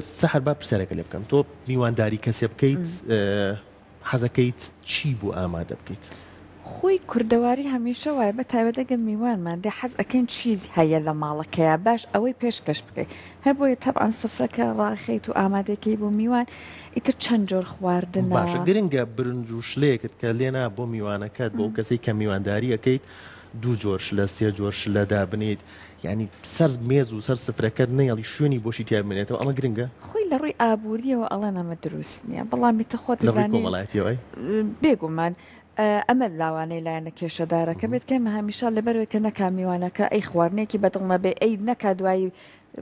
سەحر با پرسیارێکە لێ بکەم تۆ میوانداری کەسێ بکەیت حەزەکەیت چی بوو ئامادە بکەیت؟ خۆی کوردەواری هەمیشە وایە بە تایبەتەگە میوانمان دێ حەز ئەەکەین چی هەیە لە ماڵەکەیە باش ئەوەی پێشکەش بکەیت هەر بۆیە تەبعاً سفرەکە ڕاخیت و ئامادەکەی بۆ میوان ئیتر چەند جۆر خواردنەوە باشە گرنگە برنج و شلەیەکت کە لێنا بۆ میوانەکەت بۆ کەسەی کە میوانداری ئەەکەیت دوو جۆر شلە سێ جۆر شلەدا بنیت ینی سەر مێز و سەر سفرەکەت نەیەڵی شوێنی بۆشی تیا بنێتەوە ئەمە گرنگە خۆی لە ڕووی ئابوووریەوە ئەڵێن ئەمە دروست نییە بەڵامی تە خۆت کۆمەڵایەتیەوەی بێگومان ئەمە لاوانەی لایەنە کێشەدارەکە بێت کەمە هەمیشە لەبەرەوەی کە نەکامیوانەکە ئەی خواردنێکی بەدڵ نەبێ ئەی نەکا دوایی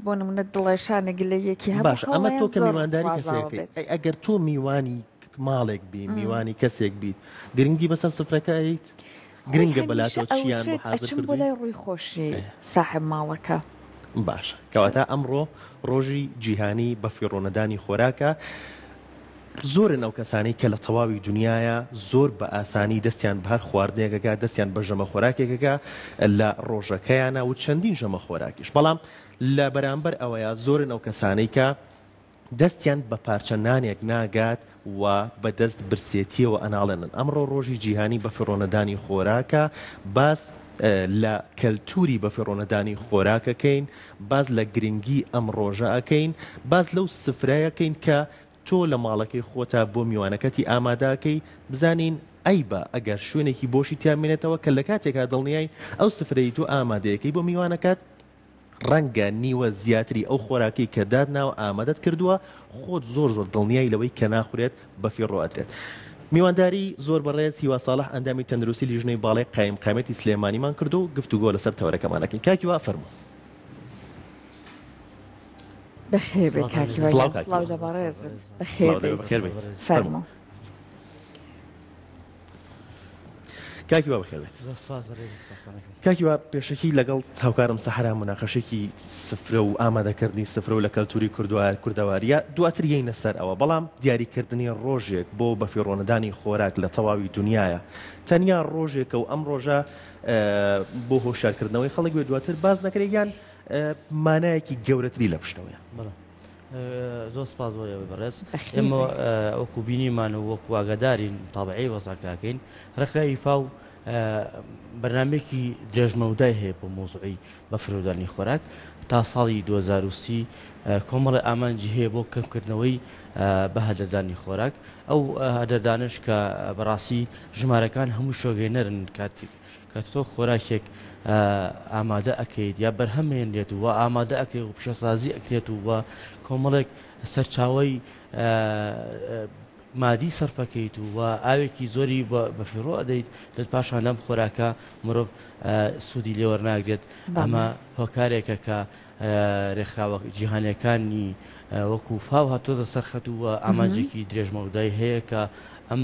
بۆ نمونە دڵێشانە گلەیەکی هەم باش ئەمە تۆ کە میوانداری کەسێکیت ئەگەر تۆ میوانی ماڵێک بی میوانی کەسێک بیت گرنگی بەسەر سفرەکەیت گرنگە بەلاتۆ چیان بۆ حاضر بۆ لای ڕووی خۆشی ساحب ماڵەکە باش کەواتە ئەمڕۆ ڕۆژی جیهانی بە فیڕۆنەدانی خۆراکە زۆرن ئەو کەسانی کە لە تەواوی دنیاە زۆر بە ئاسانی دەستیان بەهار خواردنێکەکە دەستیان بە ژەمە خۆراکێکەکە لە ڕۆژەکەیانە و چەندین ژەمە خۆراکیش بەڵام لە بەرامبەر ئەوەیە زۆرن ئەو کەسانەی کە دەستیان بە پارچە نانێک ناگات و بەدەست برسێتیەوە ئەناڵێنن ئەمڕۆ ڕۆژی جیهانی بە فیڕۆنەدانی خۆراکە باس لە کەلتوری بە فیڕۆنەدانی خۆراکەکەین باز لە گرنگی ئەم ڕۆژە ئەەکەین باز لەو سفرایەکەین کە تۆ لە ماڵەکەی خۆتا بۆ میوانەکەتی ئاماداکەی بزانین ئەی بە ئەگەر شوێنێکی بۆشی تیامێنێتەوە کە لە کاتێکا دڵنیای ئەو سفرەی تۆ ئامادەیەکەی بۆ میوانەکەت ڕەنگە نیوە زیاتری ئەو خۆراکی کە دادناوە ئامادەت کردووە خۆت زۆر دڵنیای لەوەی کە ناخورێت بە فیڕۆئەدرێت میوانداری زۆر بەڕێز هیوا ساڵح ئەندامی تەندروستی لیژنەی باڵای قایمقامەتی سلێمانیمان کرد و گفتوگۆ لەسەر تەورەکەمانەکەین کاکیوا فەرموو بەخێر بێت کاکیوا سڵاو لە بەڕێزت بەخێر بێت فەرموو کاکیوا بەخێر بێت کاکیوا پێشەکی لەگەڵ هاوکارم سەحرا مناقەشێکی سفرە و ئامادەکردنی سفرە و لە کەلتوری کوردەواریە دواتر یەینە سەر ئەوە بەڵام دیاریکردنی ڕۆژێک بۆ بە فیڕۆنەدانی خۆراک لە تەواوی دنیاە تەنیا ڕۆژێکە و ئەم ڕۆژە بۆ هۆشارکردنەوەی خەڵک بێ دواتر باز نەکرێگیان مانایەکی گەورەتری لە پشتەوەیە زۆر سپاس بۆ ئێوە بەڕێز ئێمە وەکو بینیمان و وەکو ئاگادارین تابعی وەزاکاکەین ڕێکخراوی فاو بەرنامێکی درێژمەودای هەیە بۆ مۆزوعی بە فرۆدانی خۆراک تا ساڵی 2030 کۆمەڵی ئامانجی هەیە بۆ کەمکردنەوەی بە هەدەردانی خۆراک ئەو هەدەردانش کە بەڕاستی ژمارەکان هەموو شۆگەینەرن کاتێک کە تۆ خۆراکێک ئامادە ئەکەیت یا بەرهەمێنرێت و ئامادە ئەکرێت و پیشەسازی ئەکرێت و کۆمەڵێک سەرچاوی مادی سەرفەکەیت و ئاوێکی زۆری بە فیڕۆ ئەدەیت لە پاشان لەم خۆراکە مرۆڤ سوودی لێوەرناگرێت ئەمە هۆکارێکە کە ڕێکخراوە جیهانیەکانی وەکو فاو هاتۆتە سەرخەت و ئامانجێکی درێژمەودای هەیە کە ئەم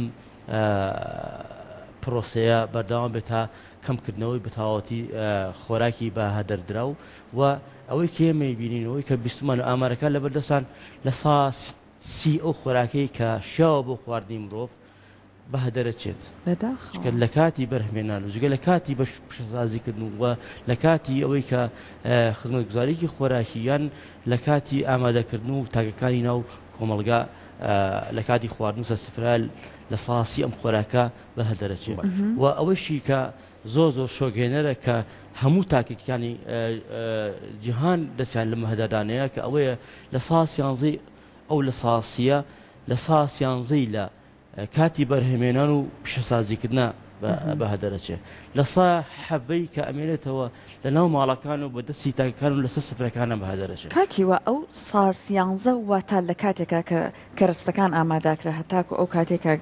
پرۆسەیە بەردەوام بێت تا کەمکردنەوەی بەتەواوەتی خۆراکی بە هەدەردراو و ئەوەی کێمە بینینەوەی کە بیستمان و ئامارەکان لەبەردەستان لە سی ئەو خۆراکەی کە شیاوە بۆ خواردنی مرۆڤ بە هەدەرەچێت لە کاتی بەرهەمێنان و جگە لە کاتی بە پیشەسازیکردن و لە کاتی ئەوەی کە خزمەتگوزاریکی خۆراکی یان لە کاتی ئامادەکردن و تاگەکانی ناو کۆمەڵگا لە کاتی خواردن و سەرسفرال لە ساسی ئەم خۆراکە بە هەدەرەچێت و ئەوەشی کە زۆر شۆگەێنەرە کە هەموو تاکێکەکانی جیهان دەستیان لەمە هەدەردانەیە کە ئەوەیە لە ساسیانزەی ئەو لە ساسیە لە ساسیانزەی لە کاتی بەرهەمێنان و پیشەسازیکردنا بە هەدەرەچێت لە سا حەبەی کە ئەمێنێتەوە لە ناو ماڵەکان و بەدەستی تاکەکان و لەسەر سفرەکانە بە هەدەرەچێت کاکیوە ئەو ساسیانزە واتە لە کاتێکا کە کەرستەکان ئاماداکرا هەتاکو ئەو کاتێکە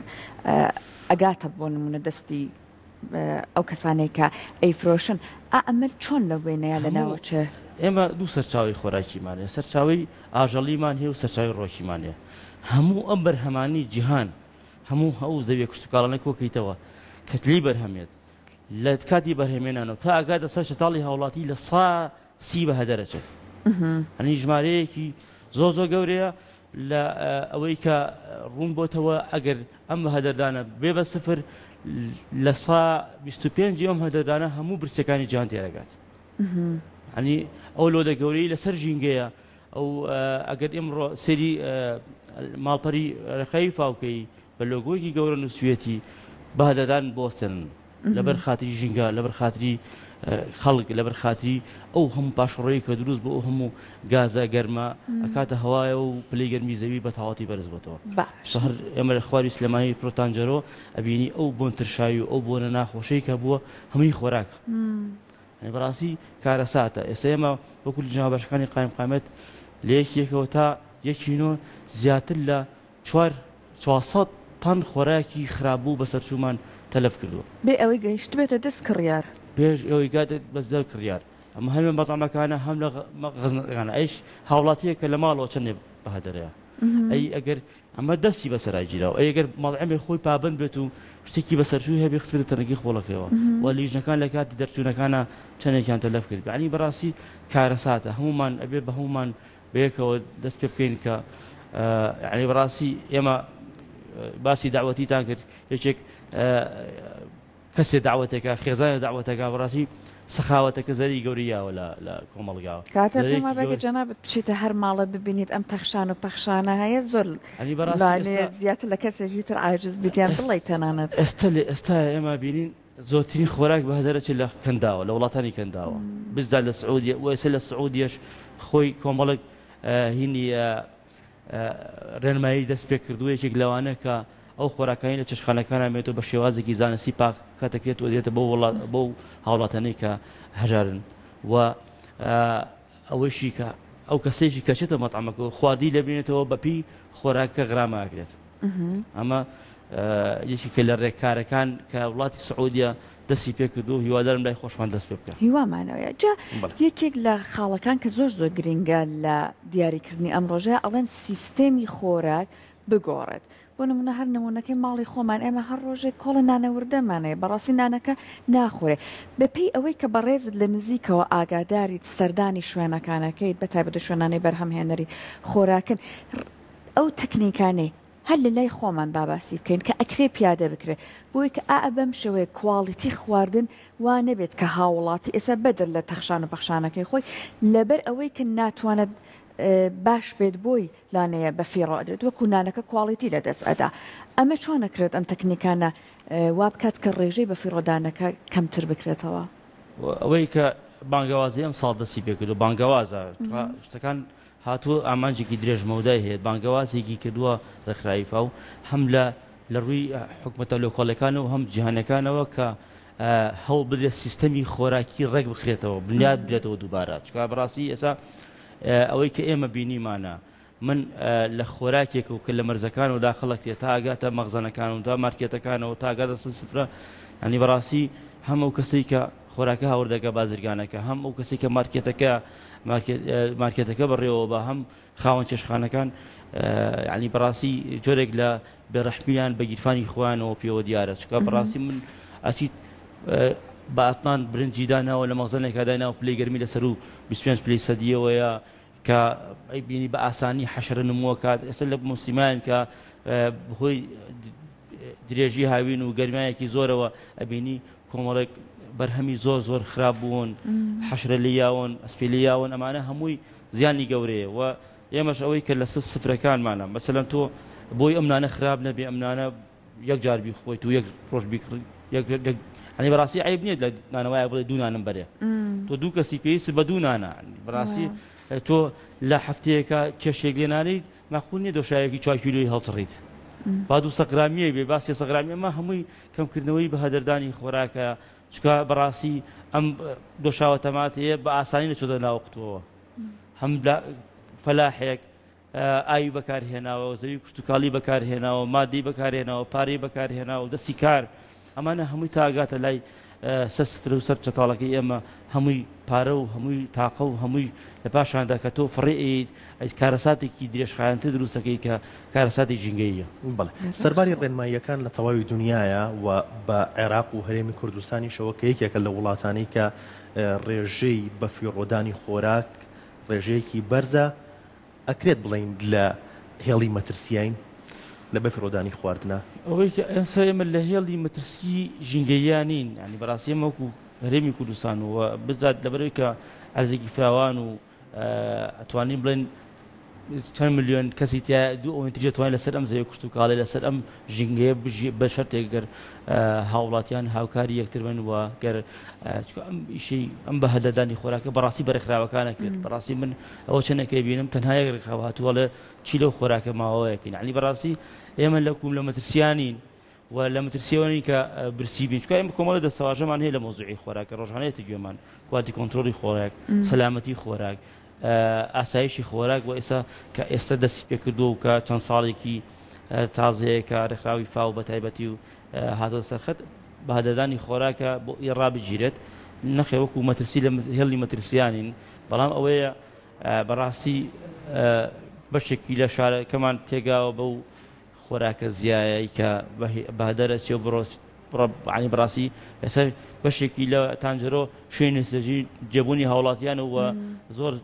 ئەگاتە بۆ نمونە دەستی ئەو کەسانەی کە ئەیفرۆشن ئەمە چۆن لە وێنەیە لە ناوچێ ئێمە دوو سەرچاوی خۆراکیمانێ سەرچاوی ئاژەڵیمان هەیە و سەرچاوی ڕۆکیمانێ هەموو ئەم بەرهەمانی جیهان هەموو هەوو زەویە کشتتوکاڵانە کۆکەیتەوە کەتلی بەرهەمێت لە کاتی بەرهێمێنانەوە تا ئاگاتە سەر شەتاڵی هاوڵاتی لە سی بە هەدەرەچێت ئەنی ژمارەیەکی زۆر گەورەیە لە ئەوەی کە ڕوون بۆتەوە ئەگەر ئەم بە هەدەردانە بێ بە سفر لە 25 ئەم هەدەردانە هەموو برسەکانی جیهان تێرەگات ئەنی ئەو لۆدە گەورەی لەسەر ژینگەیە ئەو ئەگەر ئێمڕۆ سەری ماڵپەری ڕێخەی فاوکەی بە لۆگۆیەکی گەورە نووسوێتی بەهدەدان بۆستن لەبەر خاتری ژینگە لەبەر خاتری خەڵک لەبەر خاتری ئەو هەموو پاشڕۆیی کە دروست بۆ ئەو هەموو گازە گەرمە ئەکاتە هەوایە و پلەی گەرمی زەوی بە تەواوەتی بەرز بێتەوە شەهر ئێمە خواری سلێمانی پرۆتانجەرۆ ئەبینی ئەو بۆن ترشایی و ئەو بۆنە ناخۆشەی کە بووە هەمووی خۆراک بەڕاستی کارە ساتە ئێستا ئێمە وەکو جنابەشەکانی قایمقامەت لە یەکێکەوە تا 1.9 زیاتر لە 400 تەن خۆراکی خراپبوو بەسەرچوومان تەلەف کردووە بێ ئەوەی گەیشت بێتە دەست کڕیار پێش ئەوەی گاتێت بەس دە کڕیار ئەمە هەمێ بەتەمەکانە هەم لە غەزنەکانە ئەیش هاوڵاتیە کە لە ماڵەوە چەندێ بەهەدەرەیە ئەی ئەگەر ئەمە دەستی بەسەرای گیراوە ئەی ئەگەر ماڵعەمێ خۆی پابند بێت و شتێکی بەسەرچوو هەبێ خسبێتە تەنەکی خۆڵەکەیەوە و لیژنەکان لە کاتی دەرچوونەکانە چەندێکیان تەلەف کرد یعنی بەڕاستی کارە ساتە هەمومان ئەبێ بە هەمومان بەیەکەوە دەست پێ بکەین کە یعنی بەڕاستی ئێمە باسی داوەتیتان کرد یەکێک کەسێ داوەتێکە خێزانە داوەتەکە بەڕاستی سەخاوەتەکە زەری گەوریاوە لە کۆمەڵگاوە کاتە پێما بەگە جەنابەت بچیتە هەر ماڵە ببینیت ئەم تەخشان و پەخشانە هەیە زۆر زیاتر لە کەسێکی تر عاجز بیتیان بڵێ تەنانەت ئێستا ئێمە بینین زۆرترین خۆراک بەهدەرەچێت لە کەنداوە لە وڵاتانی کەنداوە بزدا لە سعودیە وەسە لە سعودیەش خۆی کۆمەڵک هینی ڕێنمایی دەست پێ کردووە یەکێک لەوانە کە ئەو خۆراکانی لە چشخانەکان ئەمێتەوە بە شێوازێکی زانستی پاک کاتەکرێت و دێتە بۆ هاوڵاتانەی کە هەژارن و ئەوەشی کە ئەو کەسێکی کەچێتە مەتعەمەکە خواردی لەبێنێتەوە بەپی خۆراکە غراماکرێت ئەمە یەکێکە لە ڕێککارەکان کە وڵاتی سعودیە دەستی پێ کردو هیوادارم لای خۆشمان دەست پێ بکە هیوامانەوەیە جا یەکێک لە خاڵەکان کە زۆر گرنگە لە دیاریکردنی ئەم ڕۆژە ئەڵێن سیستەمی خۆراک بگۆڕێت بۆ نمونە هەر نمونونەکەی ماڵی خۆمان ئێمە هەر ڕۆژێک کۆڵە نانەوردەمانەیە بەڕاستی نانەکە ناخورێ بەپێی ئەوەی کە بەڕێزت لە نزیکەوە ئاگاداریت سەردانی شوێنەکانەکەیت بەتایبەت شوێنانەی بەرهەمهێنەری خۆراکن ئەو تەکنیکانەی هەر لە لای خۆمان باباسی بکەین کە ئەکرێ پیادە بکرێت بۆی کە بەم شێوەیە کواڵیتی خواردن وا نەبێت کە هاوڵاتی ئێستا بەدر لە تەخشان و بەخشانەکەی خۆی لەبەر ئەوەی کە ناتوانێت باش بێت بۆی لانەیە بە فیڕادرێت وەکو نانەکە کواڵیتی لە دەست ئەدا ئەمە چۆن نەکرێت ئەم تەکنیکانە وا بکات کە ڕێژەی بە فیڕۆدانەکە کەمتر بکرێتەوە ئەوەی کە بانگەوازی ئەم ساڵ دەستی پێ کردو بانگەوازە شتەکان هاتووە ئامانجێکی درێژمەودای هەیە بانگەوازێکی کردووە ڕێکخراویفا و هەم لە ڕووی حکومەتە لۆکۆڵەکانە و هەم جیهانەکانەوە کە هەوڵ بدرێت سیستەمی خۆراکی ڕێک بخرێتەوە بنیاد برێتەوە دووبارە چکە بەڕاستی ئێستا ئەوەی کە ئێمە بینیمانە من لە خۆراکێک و کە لە مەرزەکان و داخڵەکێت تا ئاگاتە مەغزانەکان و تا مارکێتەکانەوە تا ئاگاتە سفرە ینی بەڕاستی هەم ئەو کەسەی کە خۆراکە هاوردەکە بازرگانەکە هەم ئەو کەسی کە مارکێتەکە بەڕێوە بە هەم خاوەن چێشخانەکان ینی بەڕاستی جۆرێک لە بێڕەحمیان بە گیرفانی خۆیانەوە پێوە دیارە چکە بەڕاستی من ئەسیت بە ئەتنان برنجی داناوە لە مەغزانێکا دایناوە پلەی گەرمی لەسەر و 25 پلەی سەدیەوەیە کە بینی بە ئاسانی حەشرە نمووە کات ئێستا لە موسیمان کە بەهۆی درێژی هاوین و گەرمایەکی زۆرەوە ئەبینی کۆمەڵێک بەرهەمی زۆر خراپ بوون حەشرە لیاون ئەسپی لیاون ئەمانە هەمووی زیانی گەورەیە و ئێمەش ئەوەی کە لە سفرەکانمانە مەسەلەن تۆ بۆی ئەمنانە خراپ نەبێ ئەمنانە یەک جار بیخۆیت و یەک ڕۆژ ئەنی بەڕاستی عیب نییە لە نانەوەیە بڵێ دوو نانم بەرێ تۆ دوو کەسی پێویست بە دوو نانە بەڕاستی تۆ لە هەفتەیەکە چێشێک لێنانەی ناخۆ نیە دۆشایەکی 4 کیلۆی هەڵچڕیت با 200 گرامیە بێ با 300 گرامی ئەمە هەمووی کەمکردنەوەی بە هەدەردانی خۆراکە چکە بەڕاستی ئەم دۆشاوە تەمات هەیە بە ئاسانی لە چۆدە ناوەقتەوە هەم فەلاحێک ئاوی بەکارهێناوە زەوی کوشتتوکاڵی بەکارهێناوە مادەی بەکارهێناوە پارەی بەکارهێناوە دەستی کار ئەمانە هەمووی تاگاتە لای سەسفر و سەر چەتاڵەکەی ئێمە هەمووی پارە و هەمووی تاقە و هەمووی لە پاشاندا کە تۆ فڕێیت کارەساتێکی درێژخایەنتر دروستەکەی کە کارەساتی ژینگەیە بڵێ سەرباری ڕێنماییەکان لە تەواوی دنیاە و بە عێراق و هەرێمی کوردستانیشەوە کە یەکێکە لە وڵاتانی کە ڕێژەی بە فیڕۆدانی خۆراک ڕێژەیەکی بەرزە ئەکرێت بڵین لە هێڵی مەترسیین لە بەفیڕۆدانی خواردنە ئەوەی کە ئێستا ئێمە لە هێڵی مەترسی ژینگەیانین ینی بەڕاستی ئێمە وەکو هەرێمی کوردستان و بزات لەبەرەوەی کە ئەرزێکی فراوان و ئەتوانین بڵێن چەند ملیۆن کەسی تیا دوو ئەو نتیجە توانێت لەسەر ئەم زەوی کوشت و کاڵێ لەسەر ئەم ژینگەیە بە شەرتێک گەر هاوڵاتیان هاوکاری یەکتر بن و گەر ئەم ئیشەی ئەم بەهەدەدانی خۆراکە بەڕاستی بەرەخراوەکانە کرد بەڕاستی من ئەوە چەندێکی بینم تەنها یەک ڕێکخراو هاتووە چی لەو خۆراکە ماوەیەکین یعنی بەڕاستی ئێمە لە مەترسیانین و لە مەترسیەوەی کە برسی بین چکە ئێمە کۆمەڵە دەستەواژەمان هەیە لە مۆزوعی خۆراکە ڕۆژانەیەتی گوێمان کواتی کۆنتترۆلی خۆراک سەلامەتی خۆراک ئاسایشی خۆراک و ئێستا دەستی پێ کردو و کە چەند ساڵێکی تازەیە کە ڕێکخراوی فاو بە تایبەتی و هاتۆ سەرخەت بەهەدەدانی خۆراکە بۆ ئێڕابگیرێت نەخێوەکو مەترسی لە هێڵی مەترسیانین بەڵام ئەوەیە بەڕاستی بەشێکی لە شارەکەمان تێگاوە بەو خۆراکە زیایایی کە بەهەدەرە چێ عنی بەڕاستی ئێستا بەشێکی لە تانجەرۆ شوێنی سەرژی جێبوونی هاوڵاتیان و زۆر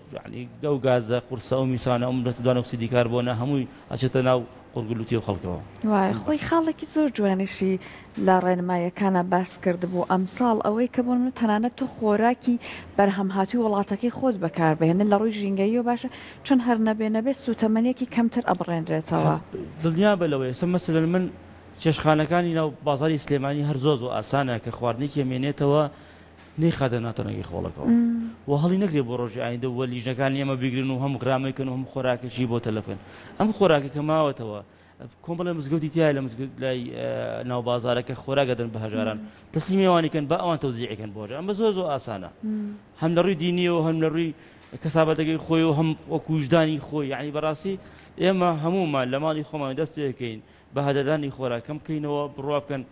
ئەو گازە قورسە و میسانە ئەم دوان ئۆکسیدی کاربۆنە هەمووی ئەچێتە ناو قورگلوتی و خەڵکەوە وای خۆی خاڵێکی زۆر جوانیشی لە ڕێنمایەکانە باس کردبوو ئەم ساڵ ئەوەی کە بۆن من تەنانەت تۆ خۆراکی بەرهەمهاتی وڵاتەکەی خۆت بەکاربهێنن لە ڕووی ژینگەیی و باشە چۆن هەر نەبێ سوتەمەنیەکی کەمتر ئەبڕێنرێتەوە دڵنیا بە لەوەی مەسەلەن من چێشخانەکانی ناو بازاری سلێمانی هەر زۆر ئاسانە کە خواردنێکی مێنێتەوە نەیخاتە ناتۆنەگەی خۆڵەکەەوە و هەڵی نەگرێت بۆ ڕۆژی ئایندە وە لیژنەکانی ئێمە بگرن و هەموو غرامەکەن و هەموو خۆراکەشی بۆ تەلەفن ئەم خۆراکەکە ماوەتەوە کۆمەڵە مزگەوتی تایە لە مزگەوت لای ناو بازارەکە خۆراک دەدەن بە هەژاران دەستیمیێوانیکەن بە ئەوان تەوزیعەکەن بۆ ئەمە زۆر ئاسانە هەم لە ڕووی دینیەوە هەم لە ڕووی کەسابەتەکەی خۆی و هەم وەکو وجدانی خۆی یعنی بەڕاستی ئێمە هەمومان لە ماڵی خۆمان دەست پێکەین بەهەدەدانی خۆراکەم بکەینەوە بڕوا بکەن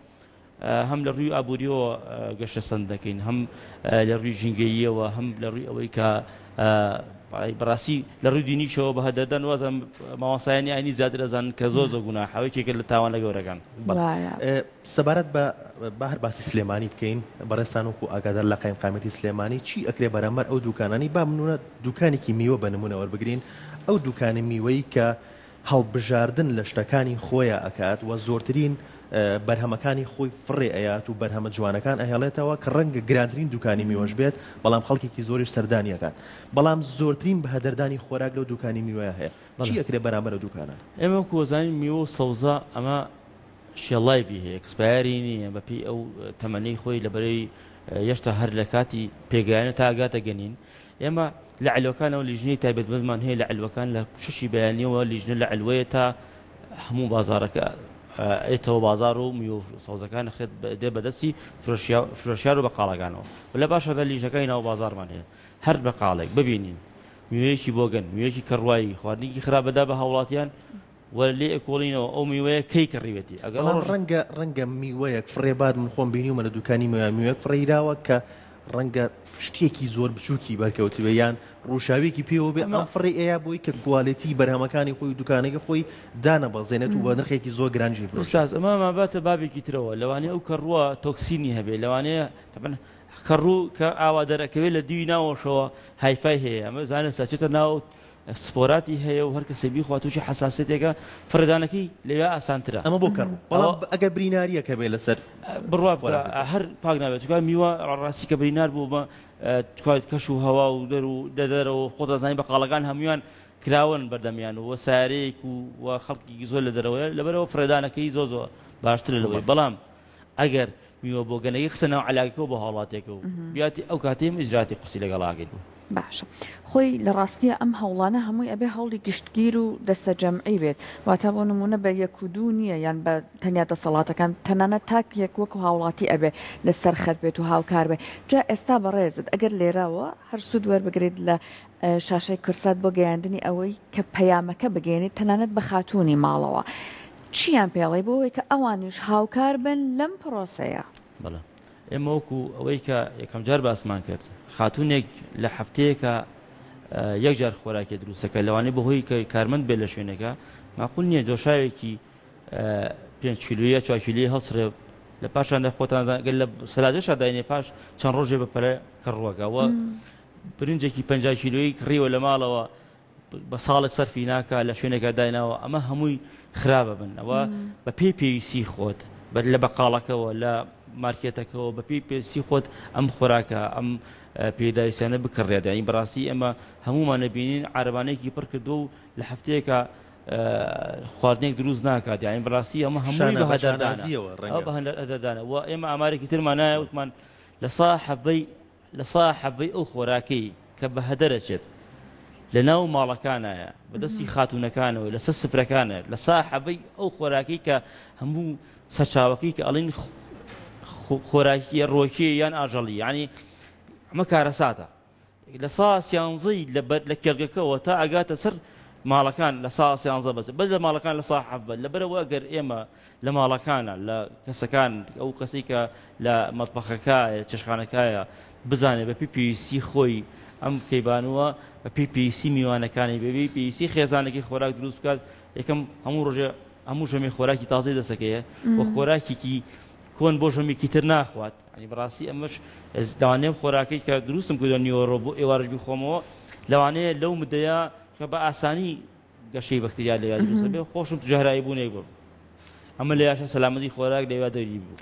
هەم لە ڕووی ئابوووریەوە گەشتە سەند دەکەین هەم لە ڕووی ژینگەییەوە هەم لە ڕووی ئەوەی کە بەڕاستی لە ڕووی دینیشەوە بەهەدەدان وازە ماوەسایانی ئاینی زیاتر دەزانن کە زۆر گوناحەوەیەکێکە لە تاوانە گەورەکان سەبارەت بە هەر باسی سلێمانی بکەین بەڕێستان وەکو ئاگادار لە قایمقامەتی سلێمانی چی ئەکرێ بەرامبەر ئەو دوکانانی با منونە دوکانێکی میوە بە نمونە وەربگرین ئەو دوکانی میوەی کە هەڵبژاردن لە شتەکانی خۆیان ئەکات و زۆرترین بەرهەمەکانی خۆی فڕێ ئەیات و بەرهەمە جوانەکان ئەهێڵێتەوە کە ڕەنگە گرانترین دوکانی میوەش بێت بەڵام خەڵکێکی زۆریش سەردانیەکات بەڵام زۆرترین بەهەدەردانی خۆراک لەو دوکانی میوەیە هەیە چی ئەکرێ بەرامبەر ئەو دوکانان ئێمە کۆزانین میوە و سەوزە ئەمە شێڵایڤی هەیە ئەکسپایری نییە بەپی ئەو تەمەنەی خۆی لەبەرەوەی هێشتا هەر لە کاتی پێگەیانە تا ئاگاتە گەنین ئێمە لە علوەکانەوە لیژنەی تایبەتمەندمان هەیە لە علوەکان لە شەشی بەیانیەوە لیژنە لە علوەیە تا هەموو بازارەکە ئێتەوە بازار و میوە سەوزەکان خێت دێ بەدەستی فرۆشیار و بەقاڵەکانەوە لە باشەدا لیژنەکەی ناو بازارمان هەیە هەر بەقاڵێک ببینین میوەیەکی بۆگەن میوەیەکی کەڕوایی خواردنێکی خراپەدا بە هاوڵاتیان وەلێ ئەکۆڵینەوە ئەو میوەیە کەی کڕیوەتی ئەگەر ڕەنگە میوەیەک فڕێبات من خۆم بینیومە لە دوکانی میوەیەک فڕێراوە کە ڕەنگە شتێکی زۆر بچووکی بەرکەوتیوە یان ڕووشاوێکی پێوە بێ ئەم فڕێ ئەیە بۆی کە کوالەتی بەرهەمەکانی خۆی دوکانێکی خۆی دانەبەزێنێت و بە نرخێکی زۆر گرانجی فرۆشاز ئەمە ماباتە بابێکی ترەوە لەوانەیە ئەو کەڕووە تۆکسینی هەبێ لەوانەیە کەڕوو کە ئاوا دەرەکەوێت لە دوی ناوەشەوە هایفای هەیە ئەمە زانە ساچێتە ناو سپۆراتی هەیە و هەر کەسێ بیخواتوشی حساسێتێکە فڕدانەکەی لەوێ ئاسانترە ئەمە بۆ کەڕ بەڵام ئەگە بریناریەکە بێ لەسەر بڕوا هەر پاک نابێت چکە میوە ڕاستی کە برینار بوو بە کەش و هەوا و دەرەوە خۆ دەزانانی بەقاڵەکان هەمویان کراون بەردەمیان و سارەیەک و خەڵکی زۆر لە دەرەوەی لەبەرەوە فرێدانەکەی زۆ زۆر باشترە لەوەی بەڵام ئەگەر میوە بۆ گەنەی خستە ناو علاگەکەەوە بە هاوڵاتێکە و بیاتی ئەو کاتێم ئیجراتی قوسی لەگەڵاگەین باشە خۆی لە ڕاستیە ئەم هەوڵانە هەمووی ئەبێ هەوڵی گشتگیر و دەستە جەمعی بێت واتە بۆ نمونە بە یەک و دوو نییە یان بە تەنیا دەسەڵاتەکان تەنانەت تاک یەک وەکو هاوڵاتی ئەبێ لەسەر خەت بێت و هاوکار بێ جا ئێستا بەڕێزت ئەگەر لێراوە هەر سوود وەربگریت لە شاشەی کورسات بۆ گەیاندنی ئەوەی کە پەیامەکە بگەێنیت تەنانەت بە خاتوونی ماڵەوە چیان پێڵێ بۆەوەی کە ئەوانیش هاوکار بن لەم پرۆسەیە بەڵێ ئێمە وەکو ئەوەی کە یەکەم جار باسمان کرد خاتونێک لە هەفتەیەکە یەک جار خۆراکی دروستەکە لەوانەیە بەهۆی کە کارمەند بێت لە شوێنەکە ماقول نییە دۆشاوێکی 5 کیلویە 4 کیلویە هەڵسرێ لە پاشاندا خۆتان لە سەلاجەشا داینێ پاش چەند ڕۆژێ بەپەرە کەڕوەکەوە برنجێکی 50 کیلویی کڕیوە لە ماڵەوە بە ساڵێک سەرفی ناکە لە شوێنێکە دایناوە ئەمە هەمووی خراپە بن ئەوە بە پێویستی خۆت لە بەقاڵەکەەوە لە مارکێتەکەەوە بە پێی پێسی خۆت ئەم خۆراکە ئەم پێداویستانە بکڕێت ینی بەڕاستی ئەمە هەمومان نەبینین عربانێکی پڕ کردو و لە هەفتەیەکە خواردنێک دروست ناکات یانی بەڕاستی ئەمە هەمووی بە هەدەردانە و ئێمە ئامارێکی ترمان نایە وتمان لە ساحەبەی ئەو خۆراکەی کە بە هەدەرەچێت لە ناو ماڵەکانایە بەدەستی خاتونەکانەوە لەسەر سفرەکانە لە ساحەبەی ئەو خۆراکەی کە هەموو سەرچاوەکەی کە ئەڵین خۆراکی ڕۆکێ یان ئاژەڵی یعنی ئەمە کارەساتە لە سیانزەی لە کێرگەکەەوە تا ئەگاتە سەر ماڵەکان لە سیانزە بەس لە ماڵەکان لە ساحەبە لەبەرەوە ئەگەر ئێمە لە ماڵەکانە لە کەسەکان ئەو کەسی کە لە مەتبەخەکایە چێشخانەکایە بزانێت بە پێویستی خۆی ئەم کەیبانوە بە پێویستی میوانەکانی بەبێ پێویستی خێزانێکی خۆراک دروست بکات یەکەم هەموو ژەمی خۆراکی تازەی دەسەکەیە و خۆراکێکی کۆن بۆ ژەمێکی تر ناخوات ئەنی بەڕاستی ئەمەش داوانێم خۆراکەی کە دروستم کردوە نیوەڕۆ بۆ ئێوارش بیخۆمەوە لەوانەیە لەو مدەیە کە بە ئاسانی گەشەی بەکتریا لەوێ دروستە بێ خۆشم توژەهرایی بوونێک بوو ئەمە لە یاشە سەلامەتی خۆراک لەوێ دەوری بوو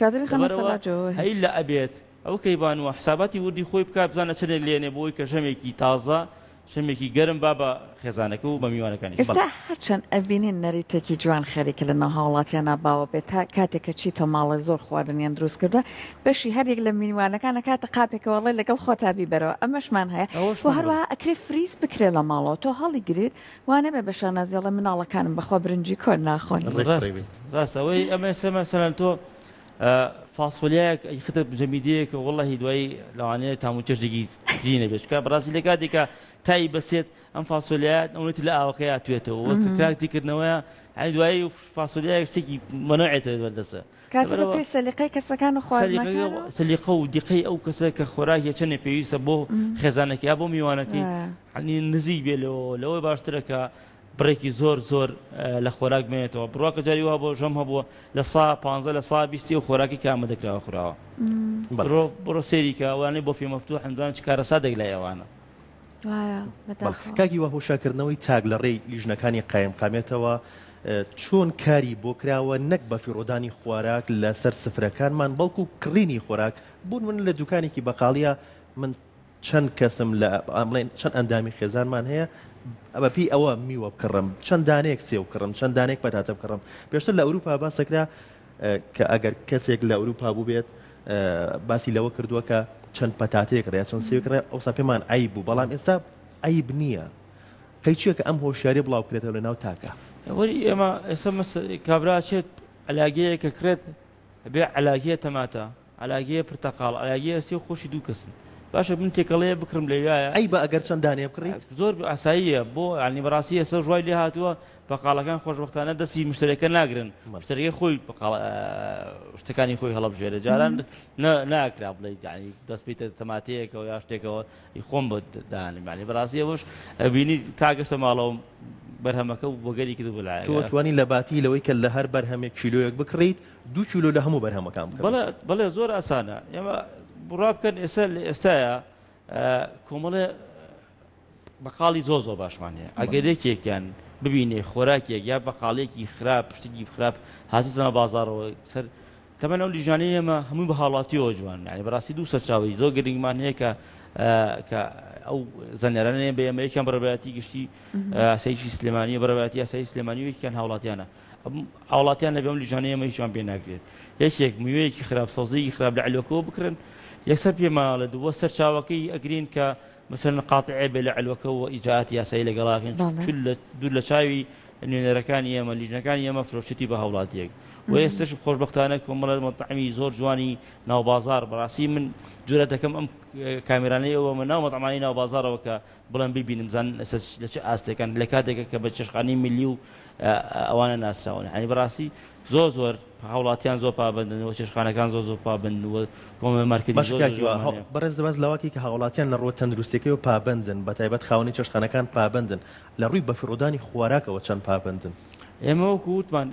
هەی لە ئەبێت ئەو کەیبانوە حساباتی وردی خۆی بکات بزانە چەندێک لێنێ بۆی کە ژەمێکی تازە شەمێکی گەرم بە خێزانەکە و بە میوانەکانی ئێستا هەرچەند ئەبینین نەریتێکی جوان خەریکە لە ناو هاوڵاتیان ناباوە بێت تا کاتێککە چیتە ماڵە زۆر خواردنیان دروست کردە بەشی هەرێک لە میوانەکانە کاتە قاپێکەوەڵی لەگەڵ خۆتابی بەرەوە ئەمەشمان هەیە و هەروەها ئەکرێ فریز بکرێت لە ماڵەوە تۆ هەڵی گرێت وانە بێ بە شانازیڵە مناڵەکانم بەخوا برنجی کۆن ناخۆن ڕاستەوەی ئەمە سەمەسەلەن تۆ فاسۆلیایەک خەتە جەمیدەیەکە وەڵڵەهی دوایی لەوانەیە تاموچەشتێکی ترینە بێت کە بەڕاستی لە کاتێکە تایی بەسێت ئەم فاسۆلیات ئەوەتی لە ئاوەکەی توێتەوە وە کراکتیکردنەوەیە ئەی دوایی فاسۆلیایەک شتێکی مەنۆعێتە بەردەسە کاتە سەلیقەی کەسەکان و خواردنەکان سەلیقە و دیقەی ئەو کەسە کە خۆراکی چەندێک پێویستە بۆ خێزانەکەی یا بۆ میوانەکەی عنی نزیک بێ لەوەی باشترەکە بڕێکی زۆر لە خۆراک بێنێتەوە بڕواکە جاری وها بۆ ژەم هەبووە لە 15 لە 20 و خۆراکی کە ئامادەکراوە خوراوە بڕۆ سێریکە ئەوانەی بۆ فێ مەفتوح هەندوان چ کارەسادێک لای ئەوانە کاکی وە هۆشاکردنەوەی تاگ لە ڕێی لیژنەکانی قایم قامێتەوە چۆن کاری بۆ کراوە نەک بە فیڕۆدانی خۆراک لەسەر سفرەکانمان بەڵکو کڕینی خۆراک بوون من لە دوکانێکی بەقاڵیە من چەند کەسم لە ئەمڵێن چەند ئەندامی خێزانمان هەیە ئەبە پێی ئەوە میوە بکڕم چەند دانەیەک سێو کڕم چەند دانێک بەتاتە بکڕم پێشتر لە ئەوروپا باسەکرا کە ئەگەر کەسێک لە ئەوروپا بوو بێت باسی لەوە کردووە کە چەند پەتاتەیەک ڕێ چەند سێوکڕێ ئەوسا پێمان ئەی بوو بەڵام ئێستا ئەیب نییە قەیچیە کە ئەم هۆشیاری بڵاو کرێتەوە لە ناو تاکە وەری ئێمە ئێستا کابرا چێت ئەلاگەیە کە کرێت بێ علاگەیە تەماتە ئەلاگەیە پرتەقاڵ ئەلاگەیە سێ خۆشی دوو کەسن باشە من تێکەڵەیە بکڕم لەوایە ئەی بە ئەگەر چەند دانێ بکڕیت زۆر ئاساییە بۆ عنی بەڕاستی ئێستا ژوای لێ هاتووە بەقاڵەکان خۆشبەختانە دەستی مشتەرەکە ناگرن مشتەرەکەی خۆی شتەکانی خۆی هەڵەبژێرە جاران ناکرا بڵێ ینی دەست بیتە تەماتەیەکەوە یا شتێکەوە خۆم بۆ دانم ینی بەڕاستی ئەوەش بینی تا ماڵەوە بەرهەمەکە و بۆگەری کرد بڵای تۆ توانی لە باتی لەوەی کە لە هەر بەرهەمێک کیلۆیەک بکڕیت 2 کیلۆ لە هەموو بەرهەمەکان بکڕیت بەڵێ زۆر ئاسانە ئێمە بڕوا بکەن ئێستاە کۆمەڵێ بەقاڵی زۆر باشمانەیە ئەگەر یەکێکیان ببینێ خۆراکێک یا بەقاڵێکی خراپ پشتێکی خراپ هاتوتەنە بازارەوە سەر تەمەەن ئەو لیژانەی ئێمە هەمووی بە هاوڵاتیەوە جوان یعنی بەڕاستی دوو سەرچاوی زۆر گرنگمان هەیە کە ئەو زەنێرانەیە بە ئێمە یەکیان بەڕێبەتی گشتی ئاسایشی سلێمانی بەڕێبەتی ئاسایی سلێمانی و یەکیان هاوڵاتیانە هاوڵاتیان لە بەم لیژانەیە ئێمە هیچیان پێ ناکرێت یەکێک میوەیەکی خراپ سەوزەیەکی خراپ لە علوەکەوە بکرن یەکسەر پێماڵە دووە سەرچاوەکەی ئەگرین کە مثلا قاتعێ بێ لە علوەکەەوە ئیجااتی یاسایی لەگەڵاکەن دوور لە چاوی نوێنەرەکانی ئێمە لیژنەکانی ئێمە فرۆشتی بە هەوڵاتیەک و ئێستش خۆشبەختانە کۆمەڵە مەطعمی زۆر جوانی ناوبازار بەڕاستی من جورە دەکەم ئەم کامێرانەیەوە من ناو مەطعمانی ناوبازارەوە کە بڵێن ببینم زان لە چه ئاستێکان لە کاتێکە کە بە چێشخانی ملی و ئەوانە ناسراون ینی بەڕاستی زۆر هاوڵاتیان زۆر پابندن و چێشخانەکان زۆر پابند و کۆمە مارکتی بەڕێز دەباز لەواکی کە هاوڵاتیان لە ڕۆ تەندروستەکەی و پابندن بەتایبەت خاوەنی چێشخانەکان پابندن لە ڕووی بەفرۆدانی خۆراکەوە چەند پابندن ئێمە وەکو وتمان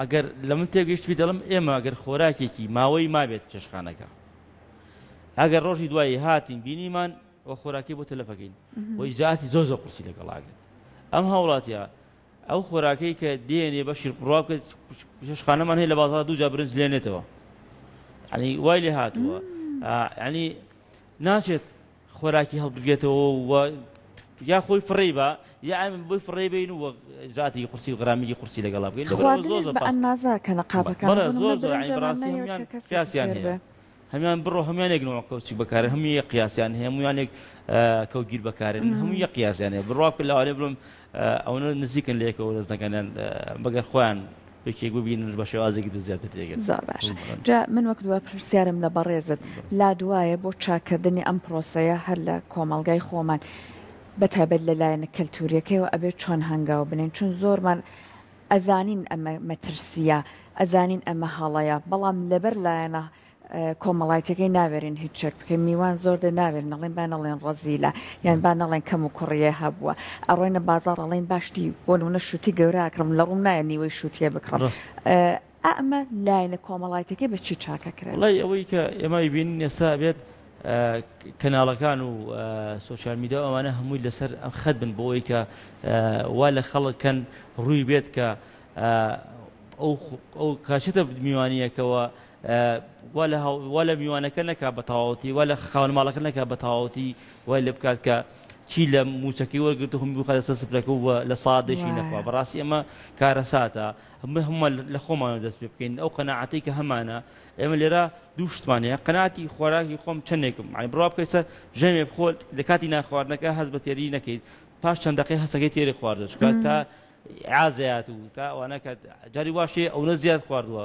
ئەگەر لە من تێگەیشتوی دەڵم ئێمە ئەگەر خۆراکێکی ماوەی مابێت چێشخانەکە ئەگەر ڕۆژی دوایی هاتین بینیمان و خۆراکی بۆ تەلەفەکەین و ئیجراعاتی زۆر قورسی لەگەڵاگرن ئەم هاوڵاتیە ئەو خۆراکەی کە دێنێ بەشی ڕوا بکەیت چێشخانەمان هەیە لە بازار دوو جا برنج لێنێتەوە ینی وای لێ هاتووە ینی ناچێت خۆراکی هەڵبگێتەوە و یا خۆی فڕێ بە یا بۆی فڕێ بین و ژاتی قورسی و غرامیی قورسی لەگەڵا بکەین بە ئەندازە کە نەقابەکان زۆر بەڕاستی هەمیان قیاسیان هەیە هەمیان بڕۆ هەمیان یەک نوع کەوچی بەکارن هەموو یەک قیاسیان هەیە هەمویان یەک کەوگیر بەکارن هەموو یەک قیاسیان هەیە بڕوا پێ لەوانێ بڵم ئەوە نزیکن لە یەکەوە دەستەکەنیان بەگەر خۆیان یەکێک ببینن بە شێوازێکی زیاتر تێگەن. زۆر باش. جا من وەک دووە پرسیارم لە بەڕێزت لا دوایە بۆ چاکردنی ئەم پرۆسەیە هەر لە کۆمەڵگای خۆمان بەتایبەت لەلایەنە کەلتوریەکەیەوە ئەبێت چۆن هەنگاو بنێن چون زۆرمان ئەزانین ئەمە مەترسیە ئەزانین ئەمە هەڵەیە بەڵام لەبەر لایەنە کۆمەڵایەتەکەی ناوێرین هیچ چێک بکەین میوان زۆر دە ناوێن نەڵێن با نەڵێن ڕەزیلە یان با نەڵێن کەم و کوڕیە هەبووە ئەڕۆینە بازاڕ ئەڵێن باشتی بۆ نمونە شووتی گەورە ئاکرم لە ڕوون نایە نیوەی شووتیە بکڕم ئەمە لایەنە کۆمەڵایەتەکەی بە چی چاکەکرێت؟ وڵای ئەوەی کە ئێمە بینین ئێستا بێت کەناڵەکان و سۆشیال میدیا ئەوانە هەمووی لەسەر ئەم خەت بن بۆ ئەوەی کە وا لە خەڵکەن ڕووی بێت کە ئەو کاشێتە میوانیەکەوە وا لە میوانەکە نەکا بە تەواوەتی وا لە خاوەن ماڵەکە نەکا بە تەواوەتی وای لێ بکات کە چی لە موچەکەی وەرگرت و هەمووی بخاتە سەر سفرەکە و لە سادێکی نەخوا بەڕاستی ئەمە کارە ساتە هەموو لە خۆمانەوە دەست پێ بکەین ئەو قەناعەتەی کە هەمانە ئێمە لێرە دوو شتمانەیە قەناعەتی خۆراکی خۆم چەندێکم بڕوا بکەیتە ژەمێ بخۆت لە کاتی ناخواردنەکە هەست بە تێری نەکەیت پاش چەند دەقەی هەستەکەی تێری خواردە چکات تا عازەیات و تا ئەوانە کە جاری واشێ ئەوە زیاد خواردووە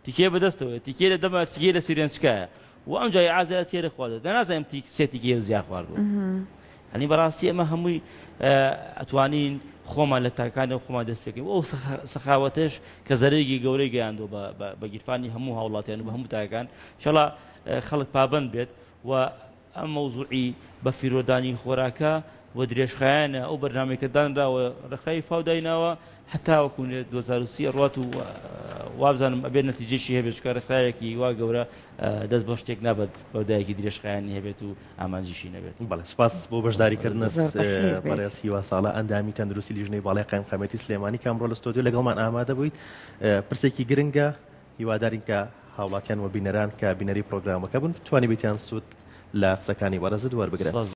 تیکێ بەدەستەوە تیکێ لە دەما تیکێ لە سیرێنچکایە و ئەم جای عازەیات تێری خواردە دەنازانم سێ تیکێ و زیاد خواردووە هەنی بەڕاستی ئەمە هەمووی ئەتوانین خۆمان لە تاکانەوە خۆمان دەست پێکەین ئەو سەخاوەتش کە زەرێکی گەورەی گەیاندوە بە گیرفانی هەموو هاوڵاتیان و بە هەموو تاکان ئینشاڵڵا خەڵک پابەند بێت و ئەم مەوزوعی بە فیرۆدانی خۆراکە و درێژخایانە ئەو بەرنامەیەکە دانراوە ڕێکخراوی فاودایناوە هەتا وەکو 2030 ڕات و وابزانم ئەبێت نەتیجەیەکی هەبێت چکە ڕێکخراوێکی وا گەورە دەست بۆ شتێک نابێت بەودایەکی درێژخایانی هەبێت و ئامانجیشی نەبێت. بەڵێ سپاس بۆ بەشداریکردنت بەڕێز هیوا ساڵە ئەندامی تەندروستی لیژنەی باڵای قایمقامەتی سلێمانی کامڕۆ لە ستۆدیۆ لەگەڵمان ئامادە بوویت پرسێکی گرنگە هیوادارین کە هاوڵاتیان و بینەران کە بینەری پرۆگرامەکە بوون توانی بیتیان سوود لە قسەکانی وەرەزت وەربگرن.